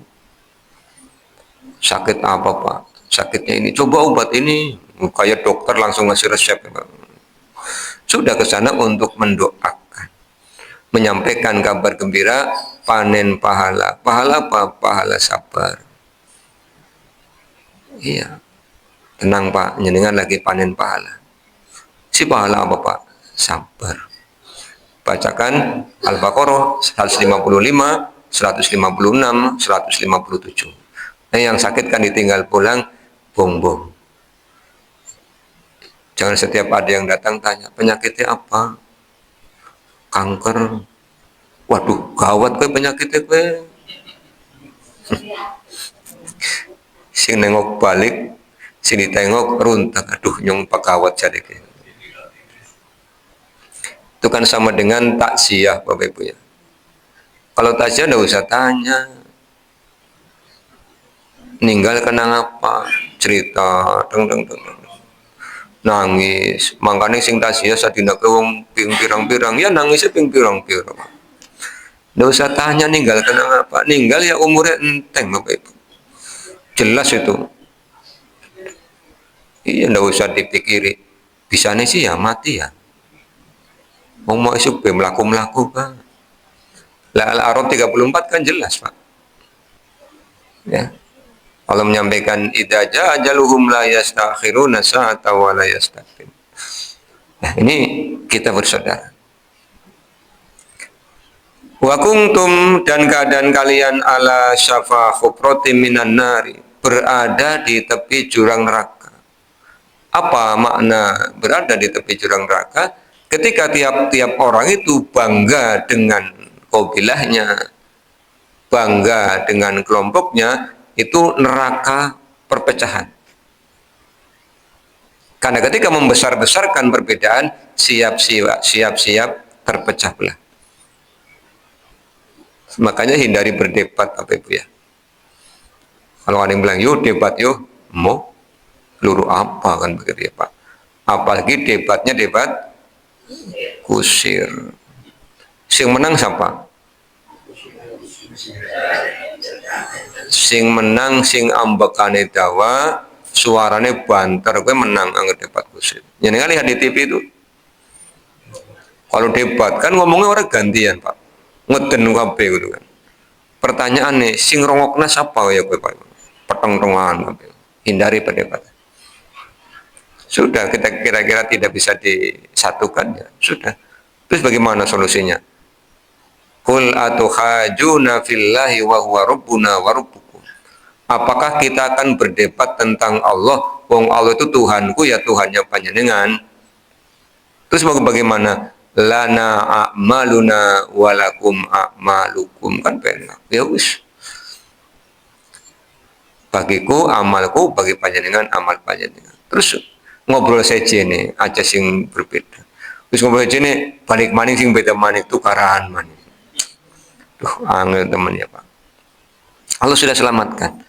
Sakit apa Pak? Sakitnya ini, coba obat ini. Kayak dokter langsung ngasih resep. Sudah ke sana untuk mendoakan, menyampaikan kabar gembira, panen pahala. Pahala apa? Pahala sabar. Iya. Tenang Pak, nyenengan lagi panen pahala. Si pahala apa Pak? Sabar. Bacakan Al-Baqarah 155, 156, 157. Nah, yang sakit kan ditinggal pulang, bongbong. Jangan setiap ada yang datang tanya, penyakitnya apa? Kanker. Waduh, gawat ke penyakitnya ke. Sing nengok balik, sini tengok runtak. Aduh, nyong pakawat jadi ke. Itu kan sama dengan takziah Bapak Ibu ya. Kalau takziah enggak usah tanya. Ninggal kenang apa? Cerita, nangis. Makanya sing takziah sadina ke wong ping pirang-pirang, ya nangisnya ping pirang-pirang. Enggak usah tanya ninggal kenang apa. Ninggal ya umurnya enteng Bapak Ibu. Jelas itu. Iya, enggak usah dipikiri. Bisanya sih ya mati ya. Mau isuk be melaku Pak. Lah Al-A'raf 34 kan jelas Pak. Ya. Allah menyampaikan idza jaa ajaluhum la yastakhiruna sa'ata wa la yastaqdim. Nah, ini kita bersaudara. Wa kuntum, dan keadaan kalian ala syafa hufratin minan nari, berada di tepi jurang neraka. Apa makna berada di tepi jurang neraka? Ketika tiap-tiap orang itu bangga dengan kabilahnya, bangga dengan kelompoknya, itu neraka perpecahan. Karena ketika membesar-besarkan perbedaan, siap-siap terpecah belah. Makanya hindari berdebat, Bapak Ibu ya. Kalau ada yang bilang, yuk debat yuk, mau peluru apa kan begitu ya Pak. Apalagi debatnya debat kusir. Sing menang siapa? Sing menang sing ambekane dawa, suarane banter, gue menang angger debat kusir. Jangan lihat di TV itu. Kalau debat kan ngomongnya orang gantian Pak. Ngeden kabeh gitu kan. Pertanyaan nih, sing rongokna siapa ya gue Pak? Peteng-tengan, hindari perdebatan. Sudah kita kira-kira tidak bisa disatukan ya, sudah. Terus bagaimana solusinya? Qul atuhajuna fillahi wa huwa rabbuna wa rabbukum. Apakah kita akan berdebat tentang Allah? Wong Allah itu Tuhanku ya Tuhannya panjenengan. Terus bagaimana? Lana a'maluna walakum a'malukum, kan benar. Ya wis. Bagiku amalku, bagi panjenengan amal panjenengan. Terus ngobrol saja nih, aja sing berbeda. Terus ngobrol saja nih, balik maning sing beda maning, tukaran maning. Duh, angel teman ya Pak. Allah sudah selamatkan.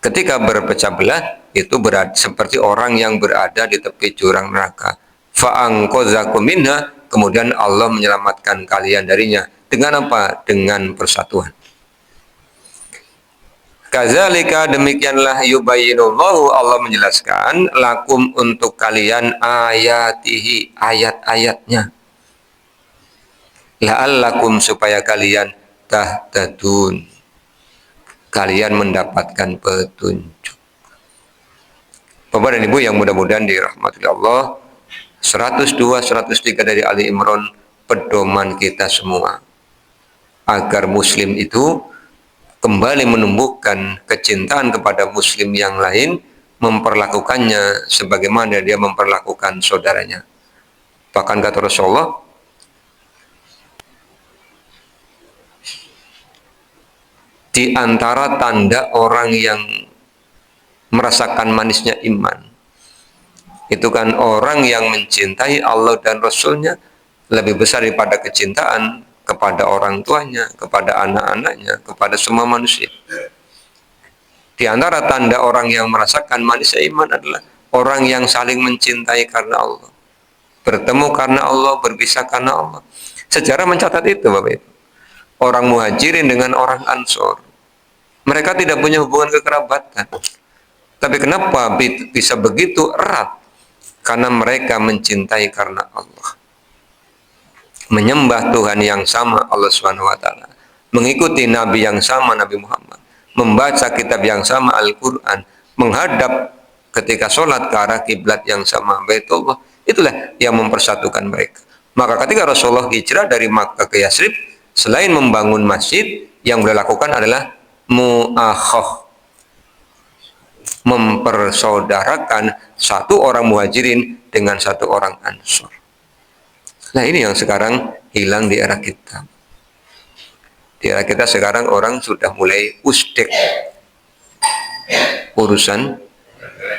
Ketika berpecah belah, itu seperti orang yang berada di tepi jurang neraka. Fa'angkozakum minha, kemudian Allah menyelamatkan kalian darinya. Dengan apa? Dengan persatuan. Kazalika, demikianlah yubayyinullahu, Allah menjelaskan lakum untuk kalian ayatihi, ayat-ayatnya. La'allakum, supaya kalian tahtadun, kalian mendapatkan petunjuk. Bapak dan Ibu yang mudah-mudahan dirahmati Allah, 102, 103 dari Ali Imran, pedoman kita semua agar muslim itu kembali menumbuhkan kecintaan kepada muslim yang lain, memperlakukannya sebagaimana dia memperlakukan saudaranya. Bahkan kata Rasulullah, di antara tanda orang yang merasakan manisnya iman, itu kan orang yang mencintai Allah dan Rasulnya lebih besar daripada kecintaan kepada orang tuanya, kepada anak-anaknya, kepada semua manusia. Di antara tanda orang yang merasakan manisnya iman adalah orang yang saling mencintai karena Allah, bertemu karena Allah, berpisah karena Allah. Sejarah mencatat itu Bapak Ibu. Orang Muhajirin dengan orang Ansor, mereka tidak punya hubungan kekerabatan, tapi kenapa bisa begitu erat? Karena mereka mencintai karena Allah, menyembah Tuhan yang sama, Allah Subhanahu wa taala, mengikuti nabi yang sama, Nabi Muhammad, membaca kitab yang sama, Al-Qur'an, menghadap ketika sholat ke arah kiblat yang sama, Baitullah. Itulah yang mempersatukan mereka. Maka ketika Rasulullah hijrah dari Makkah ke Yasrib, selain membangun masjid, yang beliau lakukan adalah mu'akhah, mempersaudarakan satu orang Muhajirin dengan satu orang Ansor. Nah ini yang sekarang hilang di era kita. Di era kita sekarang orang sudah mulai usdek urusan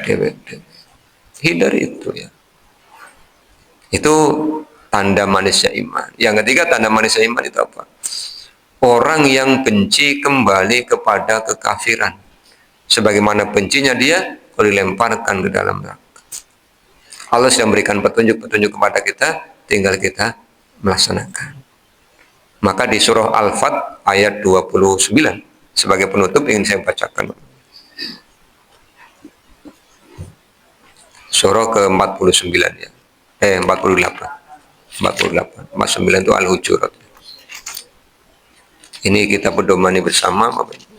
DWD. Hindari itu ya. Itu tanda manisnya iman. Yang ketiga, tanda manisnya iman itu apa? Orang yang benci kembali kepada kekafiran, sebagaimana bencinya dia kalau dilemparkan ke dalam neraka. Allah sudah memberikan petunjuk-petunjuk kepada kita, tinggal kita melaksanakan. Maka di surah Al-Fat ayat 29 sebagai penutup ingin saya bacakan. Surah ke-49 ya. 48. 49 itu Al-Hujurat. Ini kita pedomani bersama Bapak Ibu.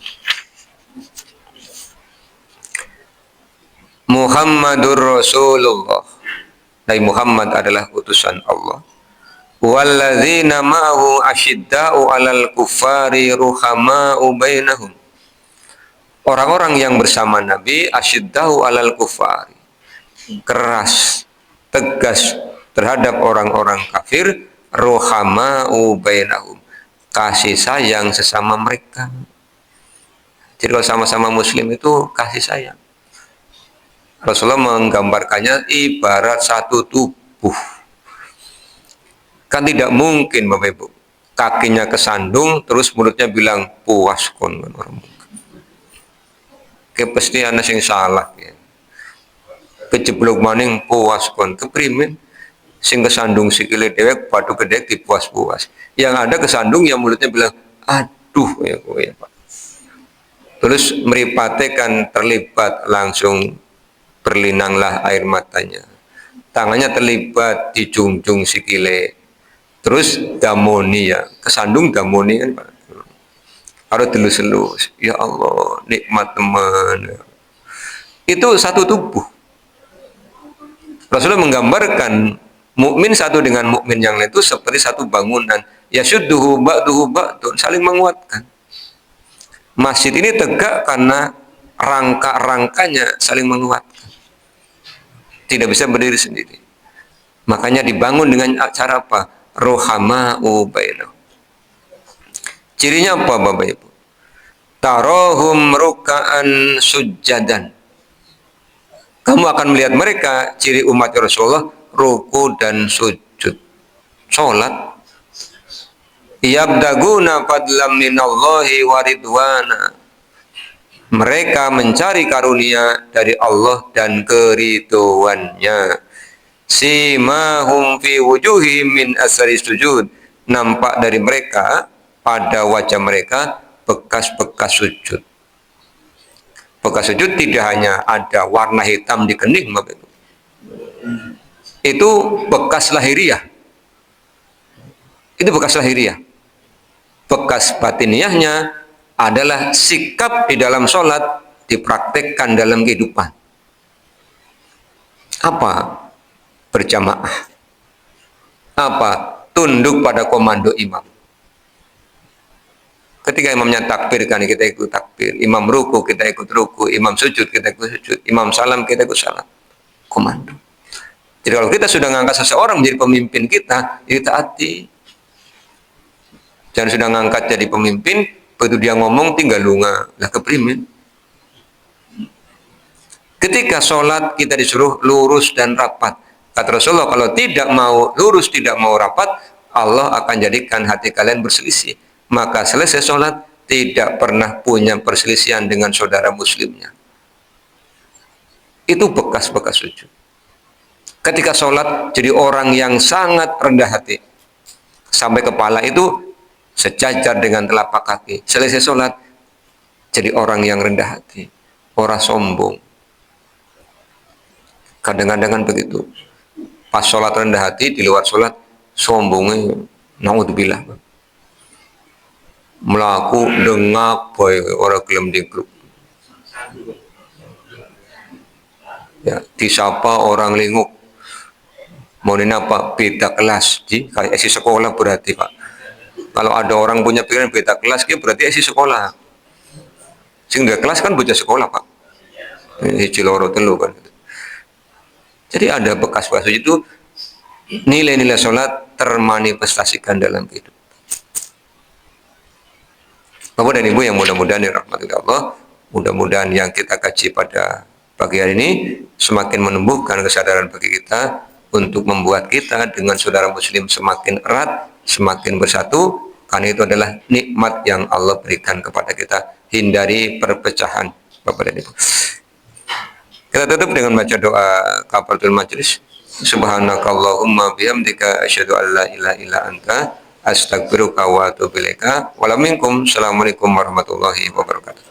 Muhammadur Rasulullah. Nabi Muhammad adalah utusan Allah. Walladzina ma'ahu asyidda'u 'alal kuffari ruhama'u bainahum. Orang-orang yang bersama Nabi asyidda'u 'alal kuffari, keras, tegas terhadap orang-orang kafir, ruhama'u bainahum, kasih sayang sesama mereka. Jadi kalau sama-sama muslim itu kasih sayang. Rasulullah menggambarkannya ibarat satu tubuh. Kan tidak mungkin Bapak Ibu, kakinya kesandung terus mulutnya bilang puas kon, kan orang mungkin. Pasti ana sing salah ya. Kejeblok maning puas kon keprimen sing kesandung sikile dewek padu gede dipuas-puas. Yang ada kesandung yang mulutnya bilang aduh ya kowe ya Pak. Terus meripate kan terlibat langsung berlinanglah air matanya. Tangannya terlibat di jungjung sikile. Terus damoni ya, kesandung damoni kan Pak. Harus telus-telus. Ya Allah, nikmat teman. Itu satu tubuh. Rasulullah menggambarkan mukmin satu dengan mukmin yang lain itu seperti satu bangunan. Yashudduhu ba'duhu ba'dun, saling menguatkan. Masjid ini tegak karena rangka-rangkanya saling menguatkan. Tidak bisa berdiri sendiri. Makanya dibangun dengan cara apa? Rohama'u bainahum. Cirinya apa Bapak Ibu? Tarohum ruka'an sujjadan. Kamu akan melihat mereka, ciri umat Rasulullah, ruku dan sujud. Sholat. Yabdaguna fadlam minallahi waridwana. Mereka mencari karunia dari Allah dan keridhoannya. Simahum fi wujuhim min asari sujud. Nampak dari mereka, pada wajah mereka, bekas-bekas sujud. Bekas sujud tidak hanya ada warna hitam di kening, Bapak Ibu. Itu bekas lahiriah. Itu bekas lahiriah. Bekas batiniahnya adalah sikap di dalam sholat dipraktekkan dalam kehidupan. Apa? Berjamaah. Apa? Tunduk pada komando imam. Ketika imamnya takbir kan kita ikut takbir, imam ruku kita ikut ruku, imam sujud kita ikut sujud, imam salam kita ikut salam. Komando. Jadi kalau kita sudah ngangkat seseorang menjadi pemimpin kita, ya taati. Jangan sudah ngangkat jadi pemimpin, begitu dia ngomong tinggal lunga, lah keprimin. Ketika sholat kita disuruh lurus dan rapat. Kata Rasulullah, kalau tidak mau lurus, tidak mau rapat, Allah akan jadikan hati kalian berselisih. Maka selesai sholat tidak pernah punya perselisihan dengan saudara muslimnya. Itu bekas-bekas sujud. Ketika sholat jadi orang yang sangat rendah hati. Sampai kepala itu sejajar dengan telapak kaki. Selesai sholat jadi orang yang rendah hati. Orang sombong. Kadang-kadang begitu. Pas sholat rendah hati, di luar sholat sombongnya naudzubillah. Melaku dengak boy orang gelem di grup. Ya, disapa orang linguk. Mau ini apa? Beda kelas. Kayak isi sekolah berarti Pak. Kalau ada orang punya pikiran beda kelas, berarti isi sekolah. Sehingga kelas kan bocah sekolah Pak. Ini ciloro telu kan. Jadi ada bekas-bekas itu nilai-nilai sholat termanifestasikan dalam hidup. Bapak dan Ibu yang mudah-mudahan dirahmati Allah, mudah-mudahan yang kita kaji pada pagi hari ini semakin menumbuhkan kesadaran bagi kita untuk membuat kita dengan saudara muslim semakin erat, semakin bersatu, karena itu adalah nikmat yang Allah berikan kepada kita. Hindari perpecahan, Bapak dan Ibu. Kita tutup dengan baca doa kafaratul majelis. Subhanakallahumma bihamdika asyhadu an la ilaha illa anta astaghfiruka wa atubu ilaika. Assalamualaikum warahmatullahi wabarakatuh.